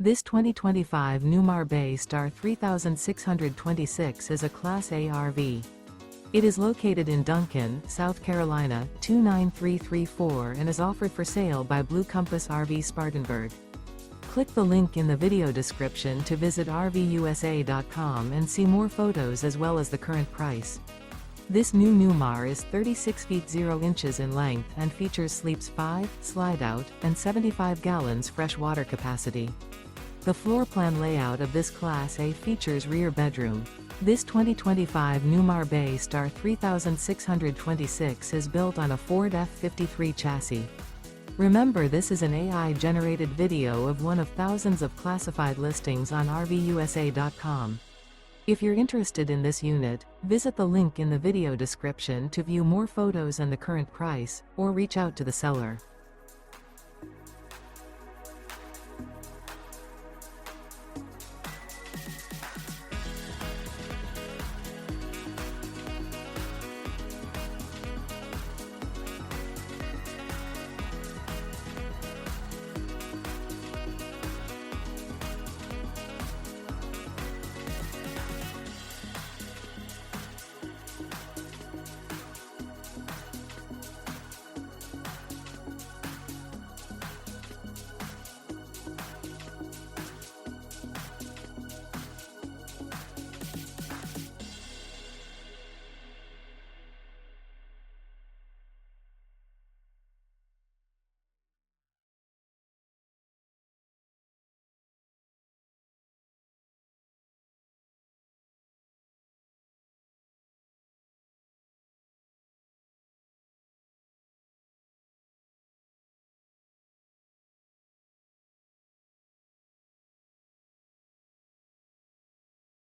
This 2025 Newmar Bay Star 3626 is a Class A RV. It is located in Duncan, South Carolina, 29334 and is offered for sale by Blue Compass RV Spartanburg. Click the link in the video description to visit RVUSA.com and see more photos as well as the current price. This new Newmar is 36 feet 0 inches in length and features sleeps 5, slide-out, and 75 gallons fresh water capacity. The floor plan layout of this Class A features rear bedroom. This 2025 Newmar Bay Star 3626 is built on a Ford F-53 chassis. Remember, this is an AI-generated video of one of thousands of classified listings on RVUSA.com. If you're interested in this unit, visit the link in the video description to view more photos and the current price, or reach out to the seller.